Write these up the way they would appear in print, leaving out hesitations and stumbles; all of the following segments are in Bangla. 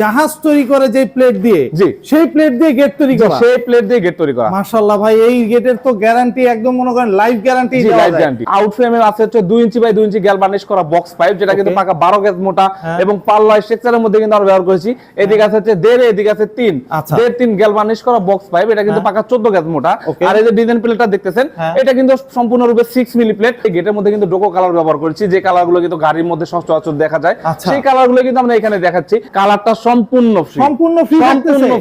জাহাজ তৈরি করে যে প্লেট দিয়ে, জি সেই প্লেট দিয়ে গেট তৈরি করা, সেই প্লেট দিয়ে গেট তৈরি করা। মাশাআল্লাহ ভাই, এই গেটের তো গ্যারান্টি একদম মনে করেন লাইফ গ্যারান্টি। জি লাইফ গ্যারান্টি। আউট ফ্রেমে আছে হচ্ছে 2 inch by 2 inch gall varnish করা বক্স পাইপ, যেটা কিন্তু পাকা 12 গেজ মোটা এবং পাল্লা স্ট্রাকচারের মধ্যে কিন্তু আমরা ব্যবহার করেছি। এদিকে আছে হচ্ছে 1.5, এদিকে আছে 3, 1.5-3 গ্যাল বার্নিশ করা বক্স পাইপ, এটা কিন্তু পাকা 14 গেজ মোটা। আর এই যে ডিজাইন প্লেটটা দেখতেছেন, এটা কিন্তু সম্পূর্ণরূপে 6 মিলি প্লেট। এই গেটের মধ্যে কিন্তু ডোকো কালার ব্যবহার করেছি, যে কালারগুলো কিন্তু গাড়ির মধ্যে সচরাচর দেখা যায়, সেই কালারগুলো কিন্তু আমরা এখানে দেখাচ্ছি। কালারটা সম্পূর্ণ ফ্রি, সম্পূর্ণ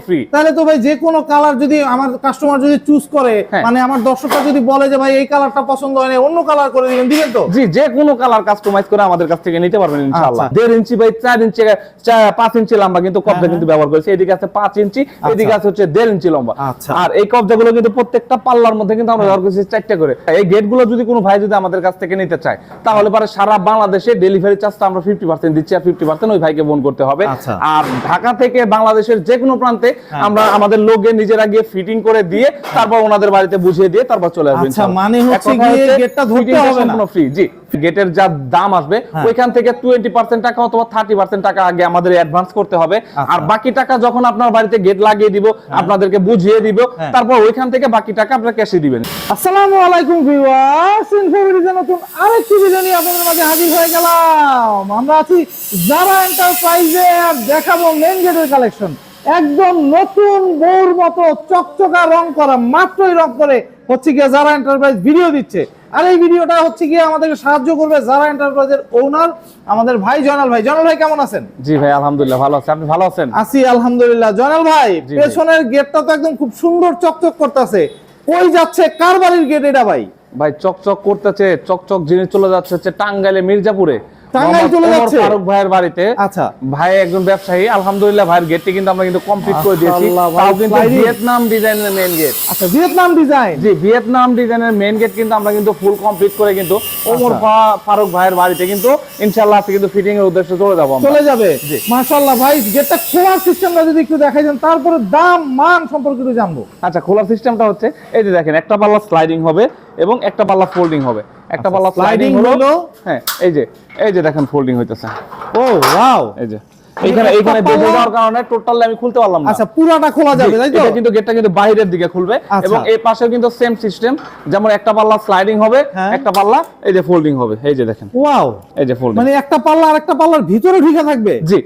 ফ্রি। তাহলে তো ভাই যে কোনো কালার যদি আমার কাস্টমার যদি চুজ করে, মানে আমার দর্শকরা যদি বলে যে ভাই এই কালারটা পছন্দ হয় না, অন্য কালার করে দিবেন তো? জি, যে কোনো কালার কাস্টমাইজ করে আমাদের কাছ থেকে নিতে পারবেন ইনশাআল্লাহ। 1.5 ইঞ্চি বাই 4 ইঞ্চি 5 ইঞ্চি লম্বা কিন্তু কবজা কিন্তু ব্যবহার করেছি। এদিকে আছে 5 ইঞ্চি, এদিকে আছে হচ্ছে 1.5 ইঞ্চি লম্বা। আর এই কবজাগুলো কিন্তু প্রত্যেকটা পাল্লার মধ্যে কিন্তু আমরা ব্যবহার করেছি 4টা করে। এই গেটগুলো যদি কোনো ভাই যদি আমাদের কাছ থেকে নিতে চায়, তাহলে পরে সারা বাংলাদেশে ডেলিভারি চার্জটা আমরা 50% দিচ্ছি, আর 50% ওই ভাইকে বহন করতে হবে। আর ঢাকা থেকে বাংলাদেশের যে কোনো প্রান্তে আমরা আমাদের লোকে নিজেরা গিয়ে ফিটিং করে দিয়ে তারপর ওনাদের বাড়িতে বুঝিয়ে দিয়ে তারপর চলে আসবেন। আচ্ছা, মানে হচ্ছে গিয়ে গেটটা ধরতে হবে না, সম্পূর্ণ ফ্রি। জি, গেটের যা দাম আসবে ওইখান থেকে 20% টাকা অথবা 30% টাকা আগে আমাদের অ্যাডভান্স করতে হবে। আর বাকি টাকা যখন আপনার বাড়িতে গেট লাগিয়ে দিব, আপনাদেরকে বুঝিয়ে দিব, তারপর ওইখান থেকে বাকি টাকা আপনারা ক্যাশে দিবেন। আসসালামু আলাইকুম ভিউয়ার্স, ইনফোভিডিওর নতুন আরেকটি ভিডিও নিয়ে আপনাদের মাঝে হাজির হয়ে গেলাম। আমরা আছি জারা এন্টারপ্রাইজে, আর দেখাবো মেইন গেটের কালেকশন। একদম নতুন বউর মতো চকচকা রং করা, মাত্রই রং করে হচ্ছে গিয়ে জারা এন্টারপ্রাইজ ভিডিও দিচ্ছে। আর এই ভিডিওটা হচ্ছে গিয়ে আমাদেরকে সাহায্য করবে জারা এন্টারপ্রাইজের ওনার আমাদের ভাই জয়নাল ভাই। জয়নাল ভাই কেমন আছেন? জি ভাই, আলহামদুলিল্লাহ ভালো আছি। আপনি ভালো আছেন? আছি আলহামদুলিল্লাহ। জয়নাল ভাই, পেছনের গেটটা তো একদম খুব সুন্দর চকচক করতেছে, কই যাচ্ছে, কার বাড়ির গেট এটা ভাই? ভাই চকচক করতেছে, চকচক জিনিস চলে যাচ্ছে হচ্ছে টাঙ্গাইলে মির্জাপুরে ফারুক ভাইয়ের বাড়িতে। আচ্ছা, ভাই একজন ব্যবসায়ী, আলহামদুলিল্লাহ ভাইয়ের গেটটি কিন্তু আমরা কিন্তু কমপ্লিট করে দিয়েছি। তাও কিন্তু ভিয়েতনাম ডিজাইনের মেইন গেট। আচ্ছা, ভিয়েতনাম ডিজাইন। জি, ভিয়েতনাম ডিজাইনের মেইন গেট কিন্তু আমরা কিন্তু ফুল কমপ্লিট করে কিন্তু ওমর ফারুক ভাইয়ের বাড়িতে কিন্তু ইনশাআল্লাহ আজকে কিন্তু ফিটিং এর উদ্দেশ্যে চলে যাব। চলে যাবে। মাশাআল্লাহ ভাই, গেটটা খোলার সিস্টেমটা যদি একটু দেখাই দেন, তারপরে দাম মান সম্পর্কে একটু জানবো। আচ্ছা, খোলার সিস্টেমটা হচ্ছে এই যে দেখেন, একটা পাল্লা স্লাইডিং হবে এবং একটা পাল্লা ফোল্ডিং হবে। একটা পাল্লা স্লাইডিং হলো, হ্যাঁ এই যে দেখেন ফোল্ডিং হইতেছে। ও ওয়াও, এই যে এইখানে বেঁধে দেওয়ার কারণে টোটালি আমি খুলতে পারলাম না। আচ্ছা, পুরোটা খোলা যাবে তাই তো? এটা কিন্তু গেটটা কিন্তু বাইরের দিকে খুলবে এবং এই পাশেও কিন্তু সেম সিস্টেম, যেমন একটা পাল্লা স্লাইডিং হবে, একটা পাল্লা এই যে ফোল্ডিং হবে। এই যে দেখেন, ওয়াও, এই যে ফোল্ডিং, মানে একটা পাল্লা আর একটা পাল্লার ভিতরে ঢুকে থাকবে। জি,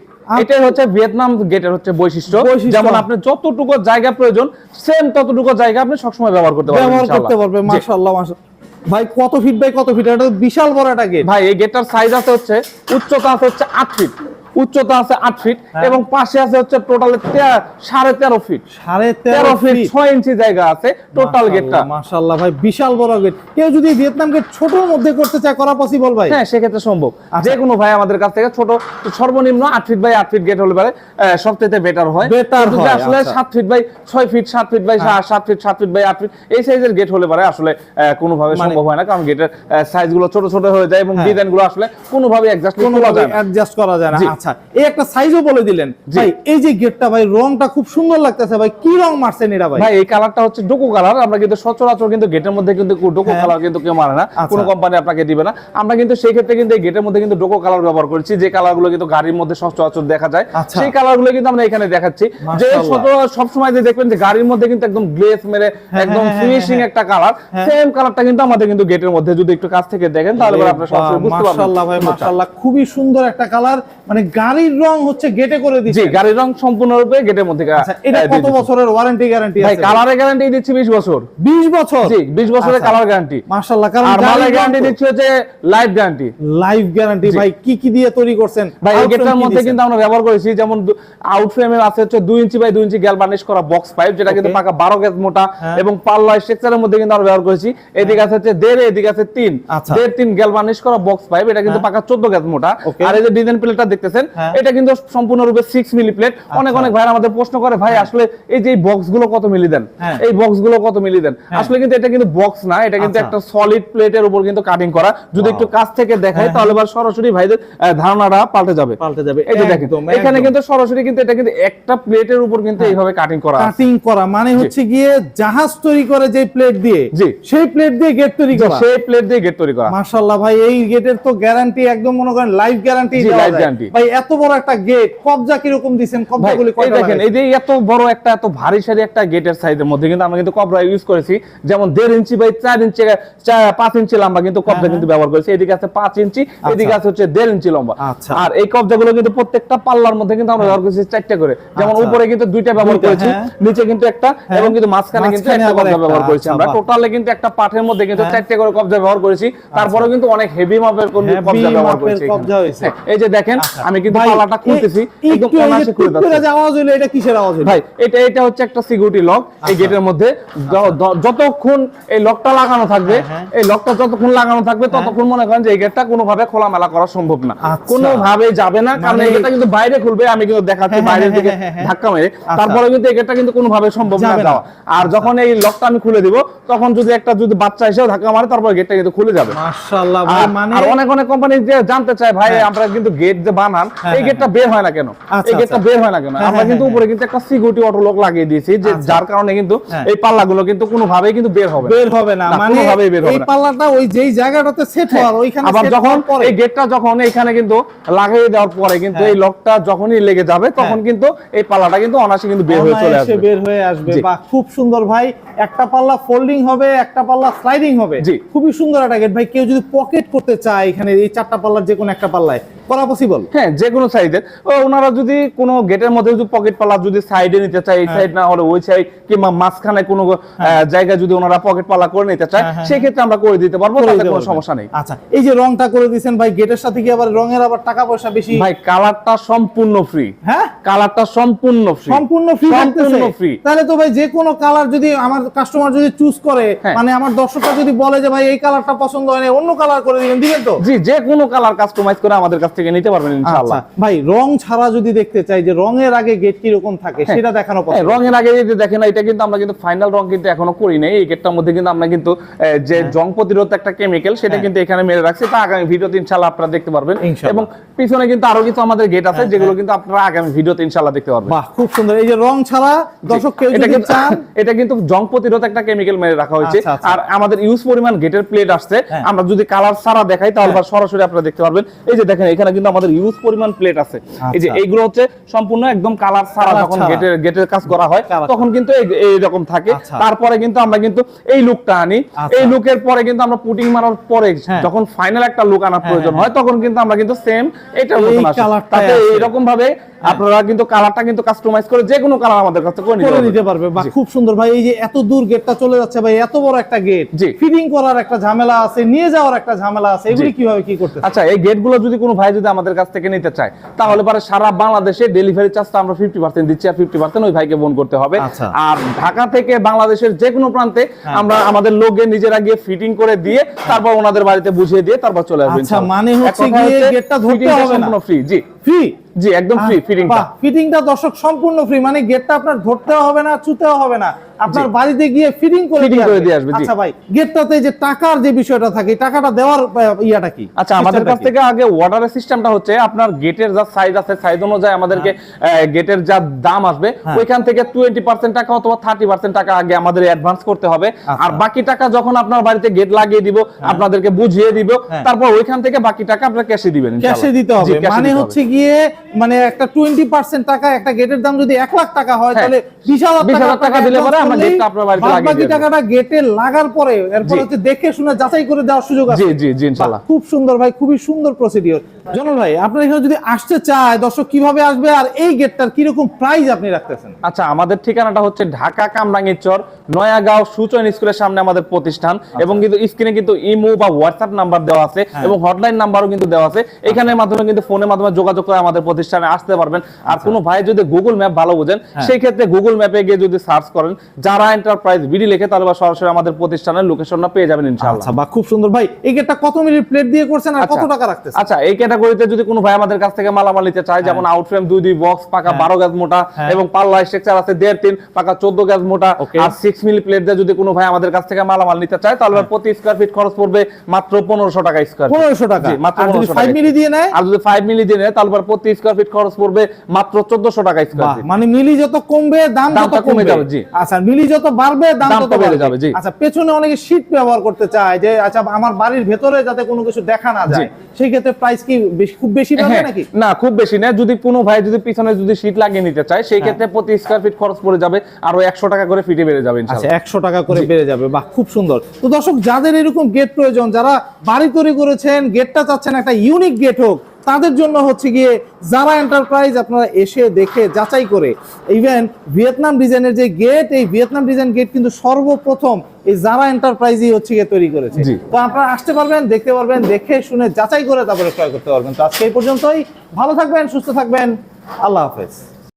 এটাই হচ্ছে ভিয়েতনাম গেটের হচ্ছে বৈশিষ্ট্য। যেমন আপনি যতটুকু জায়গা প্রয়োজন, সেম ততটুকু জায়গা আপনি সবসময় ব্যবহার করতে পারবেন। মাশাআল্লাহ মাশাআল্লাহ। ভাই কত ফিট বাই কত ফিট? এটা বিশাল বড় একটা গেট ভাই। এই গেটটার সাইজ আছে হচ্ছে, উচ্চতা আছে হচ্ছে 8 ফিট, উচ্চতা আছে 8 ফিট এবং পাশে আছে হচ্ছে টোটাল 13.5 ফিট, 13.5 ফিট 6 ইঞ্চি জায়গা আছে টোটাল গেটটা। মাশাআল্লাহ ভাই, বিশাল বড় গেট। কেউ যদি ভিয়েতনাম গেট ছোটর মধ্যে করতে চায়, করা পসিবল ভাই? হ্যাঁ, সেক্ষেত্রে সম্ভব। যে কোনো ভাই আমাদের কাছ থেকে ছোট, সর্বনিম্ন 8 ফিট বাই 8 ফিট গেট হলে পারে সবচেয়ে বেটার হয়। যদি আসলে 7 feet by 6 feet, 7 feet by 7 feet, 7 feet by 8 feet এই সাইজের গেট হলে পারে আসলে কোনোভাবে সম্ভব হয় না, কারণ গেটের সাইজগুলো ছোট ছোট হয়ে যায় এবং ডিজাইনগুলো আসলে কোনোভাবে অ্যাডজাস্ট করা যায় না। আচ্ছা, এই একটা সাইজও বলে দিলেন ভাই। এই যে গেটটা ভাই, রংটা খুব সুন্দর লাগতেছে ভাই, কি রং মারছেন এটা ভাই? ভাই এই কালারটা হচ্ছে ডোকো কালার। আমরা কিন্তু সচরাচর কিন্তু গেটের মধ্যে কিন্তু ডোকো কালার কিন্তু কেউ মারে না, কোনো কোম্পানি আপনাকে দিবে না। আমরা কিন্তু সেই ক্ষেত্রে কিন্তু এই গেটের মধ্যে কিন্তু ডোকো কালার ব্যবহার করেছি, যে কালারগুলো কিন্তু গাড়ির মধ্যে সচরাচর দেখা যায়, সেই কালারগুলো কিন্তু আমরা এখানে দেখাচ্ছি। যে সব সময় যে দেখবেন যে গাড়ির মধ্যে কিন্তু একদম গ্লেজ মেরে একদম ফিনিশিং একটা কালার, সেম কালারটা কিন্তু আমাদের কিন্তু গেটের মধ্যে যদি একটু কাছ থেকে দেখেন তাহলে আপনারা সরাসরি বুঝতে পারবেন। মাশাআল্লাহ ভাই, মাশাআল্লাহ, খুবই সুন্দর একটা কালার। মানে গাড়ির রং হচ্ছে গেটে করে দিচ্ছে। জি, গাড়ির রং সম্পূর্ণরূপে গেটের মধ্যে। আচ্ছা, এটা কত বছরের ওয়ারেন্টি গ্যারান্টি আছে? ভাই কালারের গ্যারান্টি দিচ্ছি 20 বছর। 20 বছর? জি, 20 বছরের কালার গ্যারান্টি। মাশাআল্লাহ। আর মালের গ্যারান্টি দিচ্ছি হচ্ছে লাইফ গ্যারান্টি। লাইফ গ্যারান্টি ভাই, কি কি দিয়ে তৈরি করছেন ভাই? এই গেটটার মধ্যে কিন্তু আমরা ব্যবহার করেছি, যেমন আউট ফ্রেমে আছে হচ্ছে 2 inch by 2 inch gall varnish করা বক্স পাইপ, যেটা কিন্তু পাকা 12 গেজ মোটা এবং পাল্লা স্ট্রাকচারের মধ্যে কিন্তু আমরা ব্যবহার করেছি। এদিকে আছে হচ্ছে 1.5, এদিকে আছে 3, 1.5-3 গ্যাল বার্নিশ করা বক্স পাইপ, এটা কিন্তু পাকা 14 গেজ মোটা। আর এই যে ডিজাইন প্লেটটা দেখতেছেন, এটা কিন্তু সম্পূর্ণরূপে 6 মিলি প্লেট। অনেক ভাই আমাদের প্রশ্ন করে, ভাই আসলে এই যে বক্স গুলো কত মিলি দেন, এই বক্স গুলো কত মিলি দেন? আসলে কিন্তু এটা কিন্তু বক্স না, এটা কিন্তু একটা সলিড প্লেটের উপর কিন্তু কাটিং করা। যদি একটু কাছ থেকে দেখাই তাহলে সরাসরি ভাইদের ধারণাটা পাল্টে যাবে। এই যে দেখেন, এখানে কিন্তু সরাসরি কিন্তু এটা কিন্তু একটা প্লেটের উপর কিন্তু এইভাবে কাটিং করা। মানে হচ্ছে গিয়ে জাহাজ তৈরি করে যে প্লেট দিয়ে, সেই প্লেট দিয়ে গেট তৈরি করা, সেই প্লেট দিয়ে গেট তৈরি করা। মাশাআল্লাহ ভাই, এই গেটের তো গ্যারান্টি একদম মনে করেন লাইফ গ্যারান্টি। লাইফ গ্যারান্টি ভাই, এত বড় একটা গেট, কবজা কিরকম দিবেন? কবজাগুলি ভাই, এই দেখেন এই যে এত বড় একটা এত ভারী সারি একটা গেটের সাইজের মধ্যে কিন্তু আমরা কিন্তু কবজা ইউজ করেছি, যেমন 1.5 ইঞ্চি বাই 4 ইঞ্চি 5 ইঞ্চি লম্বা কিন্তু কবজা কিন্তু ব্যবহার করেছি। এদিকে আছে 5 ইঞ্চি, এদিকে আছে হচ্ছে 1.5 ইঞ্চি লম্বা। আর এই কবজাগুলো কিন্তু প্রত্যেকটা পাল্লার মধ্যে কিন্তু আমরা ব্যবহার করেছি 4টা করে, যেমন উপরে কিন্তু 2টা ব্যবহার করেছি, নিচে কিন্তু একটা, এবং কিন্তু মাঝখানে কিন্তু একটা কবজা ব্যবহার করেছি। আমরা টোটালে কিন্তু একটা পাঠের মধ্যে কিন্তু 4টা করে কবজা ব্যবহার করেছি, তারপরেও কিন্তু অনেক হেভি মাপের কবজা ব্যবহার করেছি। এই যে দেখেন আমি কিন্তু পাল্লাটা খুলতেছি, একদম অনায়াসে খুলে যাচ্ছে। আওয়াজ হলো, এটা কিসের আওয়াজ হলো ভাই? এটা হচ্ছে একটা সিকিউরিটি লক। এই গেটের মধ্যে যতক্ষণ এই লকটা লাগানো থাকবে, এই লকটা যতক্ষণ লাগানো থাকবে ততক্ষণ মনে করেন যে এই গেটটা কোনোভাবে খোলামেলা করা সম্ভব না, কোনোভাবে যাবে না, কারণ এই গেটটা কিন্তু বাইরে খুলবে। আমি কিন্তু দেখাচ্ছি বাইরের দিকে ধাক্কা মেরে, তারপরে কিন্তু এই গেটটা কিন্তু কোনোভাবে সম্ভব না যাওয়া। আর যখন এই লকটা আমি খুলে দিব, তখন যদি বাচ্চা এসেও ধাক্কা মারে, তারপর গেটটা কিন্তু খুলে যাবে। মাশাআল্লাহ ভাই, মানে আর অনেক কোম্পানি যে জানতে চায় ভাই আমরা কিন্তু গেট যে বানান, এই গেটটা বের হয় না কেন, এই গেটটা বের হয় না কেন? আমরা কিন্তু উপরে কিন্তু একটা সিকিউরিটি অটো লক লাগিয়ে দিয়েছি, যে যার কারণে কিন্তু এই পাল্লাগুলো কিন্তু কোনোভাবেই কিন্তু বের হবে না, মানে এই পাল্লাটা ওই যেই জায়গাটাতে সেট হওয়ার ওইখানে, আবার যখন এই গেটটা যখন এখানে কিন্তু লাগিয়ে দেওয়ার পরে কিন্তু এই লকটা যখনই লেগে যাবে, তখন কিন্তু এই পাল্লাটা কিন্তু অনায়াসে কিন্তু বের হয়ে চলে আসবে। বাহ, খুব সুন্দর ভাই। একটা পাল্লা ফোল্ডিং হবে, একটা পাল্লা স্লাইডিং হবে, খুবই সুন্দর একটা গেট। ভাই কেউ যদি পকেট করতে চায় এখানে এই 4টা পাল্লার যে কোনো একটা পাল্লায় করা পসিবল? হ্যাঁ, যে কোনো সাইজের। ওনারা যদি কোনো গেটের মধ্যে যদি পকেট পাল্লা যদি সাইডে নিতে চায়, এই সাইড না হলে ওই সাইড, কিংবা মাঝখানে কোনো জায়গায় যদি ওনারা পকেট পাল্লা করে নিতে চায়, সেই ক্ষেত্রে আমরা করে দিতে পারবো, তাতে কোনো সমস্যা নেই। আচ্ছা, এই যে রংটা করে দিয়েছেন ভাই, গেটের সাথে কি আবার রঙের আবার টাকা পয়সা বেশি? ভাই কালারটা সম্পূর্ণ ফ্রি। হ্যাঁ, কালারটা সম্পূর্ণ ফ্রি, সম্পূর্ণ ফ্রি। তাহলে তো ভাই যে কোনো কালার যদি আমার কাস্টমার যদি চুজ করে, মানে আমার দর্শকরা যদি বলে যে ভাই এই কালারটা পছন্দ হয় না, অন্য কালার করে দিবেন তো? জি, যে কোনো কালার কাস্টমাইজ করে আমাদের কাছ থেকে নিতে পারবেন ইনশাআল্লাহ। ভাই রং ছাড়া যদি দেখতে চাই যে রঙের আগে গেট কি রকম থাকে, সেটা দেখানো পছন্দ। রঙের আগে যদি দেখেন, এটা কিন্তু আমরা কিন্তু ফাইনাল রং কিন্তু এখনো করি নাই। এই গেটটার মধ্যে কিন্তু আমরা কিন্তু যে জং প্রতিরোধ একটা কেমিক্যাল, সেটা কিন্তু এখানে মেরে রাখছি, তা আগামী ভিডিওতে ইনশাআল্লাহ আপনারা দেখতে পারবেন। এবং পিছনে কিন্তু আরো কিছু আমাদের গেট আছে, যেগুলো কিন্তু আপনারা আগামী ভিডিওতে ইনশাআল্লাহ দেখতে পারবেন। বাহ, খুব সুন্দর। এই যে রং ছাড়া দর্শক কেউ যদি চান, এটা কিন্তু জং প্রতিরোধ একটা কেমিক্যাল মেরে রাখা হয়েছে। আর আমাদের ইউজ পরিমাণ গেটের প্লেট আসছে, আমরা যদি কালার ছাড়া দেখাই তাহলে সরাসরি আপনারা দেখতে পারবেন। এই যে দেখেন এখানে কিন্তু আমাদের ইউজ পরিমাণ প্লেট আছে। এই যে এইগুলো হচ্ছে সম্পূর্ণ একদম কালার ছাড়া, যখন গেটের কাজ করা হয় তখন কিন্তু এইরকম থাকে। তারপরে কিন্তু আমরা কিন্তু এই লুকটা আনি, এই লুকের পরে কিন্তু আমরা পুটিং মারার পরে যখন ফাইনাল একটা লুক আনার প্রয়োজন হয়, তখন কিন্তু আমরা কিন্তু সেম এটার মতন আসে, তাতে এরকম ভাবে আপনারা কিন্তু কালারটা কিন্তু কাস্টমাইজ করে যে কোনো কালার আমাদের কাছে করে নিতে পারবে। বাহ, খুব সুন্দর ভাই। এই যে এত দূর গেটটা চলে যাচ্ছে ভাই, এত বড় একটা গেট, ফিটিং করার একটা ঝামেলা আছে, নিয়ে যাওয়ার একটা ঝামেলা আছে, এগুলি কিভাবে কি করতে? আচ্ছা, এই গেটগুলো যদি কোনো ভাই যদি আমাদের কাছ থেকে নিতে চায়, তাহলে পরে সারা বাংলাদেশে ডেলিভারি চার্জটা আমরা 50% দিচ্ছি, আর 50% ওই ভাইকে ফোন করতে হবে। আর ঢাকা থেকে বাংলাদেশের যে কোনো প্রান্তে আমরা আমাদের লোকে নিজেরা গিয়ে ফিটিং করে দিয়ে তারপর ওনাদের বাড়িতে বুঝিয়ে দিয়ে তারপর চলে আসবেন। আচ্ছা, মানে হচ্ছে গিয়ে গেটটা ধরতে হবে না, ফ্রি। জি ফ্রি, জি একদম ফ্রি। ফিটিংটা দর্শক সম্পূর্ণ ফ্রি, মানে গেটটা আপনার ধরতেও হবে না, ছুতেও হবে না, আপনার বাড়িতে গিয়ে ফিটিং করে দিয়ে আসবে। আচ্ছা ভাই, গেটটাতে যে টাকার যে বিষয়টা থাকে, টাকাটা দেওয়ার ইয়াটা কি? আচ্ছা, আমাদের কাছ থেকে আগে অর্ডারের সিস্টেমটা হচ্ছে আপনার গেটের যা সাইজ আছে, সাইজ অনুযায়ী আমাদেরকে গেটের যা দাম আসবে, ওইখান থেকে 20% টাকা অথবা 30% টাকা আগে আমাদের অ্যাডভান্স করতে হবে। আর বাকি টাকা যখন আপনার বাড়িতে গেট লাগিয়ে দিব, আপনাদেরকে বুঝিয়ে দিব, তারপর ওইখান থেকে বাকি টাকা আপনারা ক্যাশে দিবেন। ক্যাশে দিতে হবে, মানে হচ্ছে গিয়ে মানে একটা 20% টাকা, একটা গেটের দাম যদি 1 লাখ টাকা হয়, তাহলে 20,000 টাকা দিলে পরে আমরা গেটটা আপনার বাড়িতে লাগিয়ে দেব। বাকি টাকাটা গেটে লাগার পরে এরপর হচ্ছে দেখে শুনে যাচাই করে দেওয়ার সুযোগ আছে। জি জি ইনশাআল্লাহ। খুব সুন্দর ভাই, খুবই সুন্দর প্রসিডিওর। জনল ভাই, আপনার এখানে যদি আসতে চায় দর্শক কিভাবে আসবে, আর এই গেটটার কি রকম প্রাইস আপনি রাখতেছেন? আচ্ছা, আমাদের ঠিকানাটা হচ্ছে ঢাকা কামরাঙ্গীর চর, নয়াগাঁও সুচয়ন স্কুলের সামনে আমাদের প্রতিষ্ঠান। এবং কিন্তু স্ক্রিনে কিন্তু ইমো বা হোয়াটসঅ্যাপ নাম্বার দেওয়া আছে, এবং হটলাইন নাম্বারও কিন্তু দেওয়া আছে। এখানের মাধ্যমে কিন্তু ফোনের মাধ্যমে যোগাযোগ করে আমাদের প্রতিষ্ঠানে আসতে পারবেন। আর কোনো ভাই যদি গুগল ম্যাপ ভালো বুঝেন, সেই ক্ষেত্রে গুগল ম্যাপে গিয়ে যদি সার্চ করেন যারা এন্টারপ্রাইজ বিডি লিখে, তাহলে সরাসরি আমাদের প্রতিষ্ঠানের লোকেশনটা পেয়ে যাবেন ইনশাআল্লাহ। আচ্ছা, বা খুব সুন্দর ভাই। এই গেটটা কত মিলি প্লেট দিয়ে করছেন আর কত টাকা রাখতেছেন? আচ্ছা, এই ক্যাটাগরিতে যদি কোনো ভাই আমাদের কাছ থেকে মালামাল নিতে চায়, যেমন আউটফ্রেম 2 বক্স পাকা 12 গজ মোটা, এবং পাল্লা স্ট্রাকচার আছে 1.5-3 পাকা 14 গজ মোটা, আর 6 মিলি প্লেট দিয়ে যদি কোনো ভাই আমাদের কাছ থেকে মালামাল নিতে চায়, তাহলে প্রতি স্কয়ার ফিট খরচ পড়বে মাত্র 1500 টাকা স্কয়ার। 1500 টাকা মাত্র। আর যদি 5 মিলি দিয়ে নেয়, আর যদি 5 মিলি দিয়ে নেয়, তাহলে প্রতি স্কয়ার ফিট খরচ পড়বে মাত্র 1400 টাকা স্কয়ার ফিট। মানে মিলি যত কমবে দাম তত কমে যাবে। জি। আচ্ছা, মিলি যত বাড়বে দাম তত বেড়ে যাবে। জি। আচ্ছা, পেছনে অনেকে শীট ব্যবহার করতে চায় যে আচ্ছা আমার বাড়ির ভেতরে যাতে কোনো কিছু দেখা না যায়, সেই ক্ষেত্রে প্রাইস কি খুব বেশি পাবে নাকি? না খুব বেশি না, যদি কোনো ভাই যদি পিছনে যদি শীট লাগিয়ে নিতে চায় সেই ক্ষেত্রে প্রতি স্কয়ার ফিট খরচ পড়ে যাবে আরো 100 টাকা করে ফিটে বেড়ে যাবে আচ্ছা, ইনশাআল্লাহ। 100 টাকা করে বেড়ে যাবে। বাহ, খুব সুন্দর। তো দর্শক, যাদের এরকম গেট প্রয়োজন, যারা বাড়ি তৈরি করেছেন, গেটটা চাচ্ছেন একটা ইউনিক গেট হোক, তাদের জন্য হচ্ছে গিয়ে জারা এন্টারপ্রাইজ আপনারা এসে দেখে যাচাই করে, ইভেন ভিয়েতনাম ডিজাইনের যে গেট, এই ভিয়েতনাম ডিজাইন গেট কিন্তু সর্বপ্রথম এই জারা এন্টারপ্রাইজই হচ্ছে গিয়ে তৈরি করেছে। জি। তো আপনারা আসতে পারবেন, দেখতে পারবেন, দেখে শুনে যাচাই করে তারপরে ক্রয় করতে পারবেন। তো আজকে এই পর্যন্তই। ভালো থাকবেন, সুস্থ থাকবেন, আল্লাহ হাফেজ।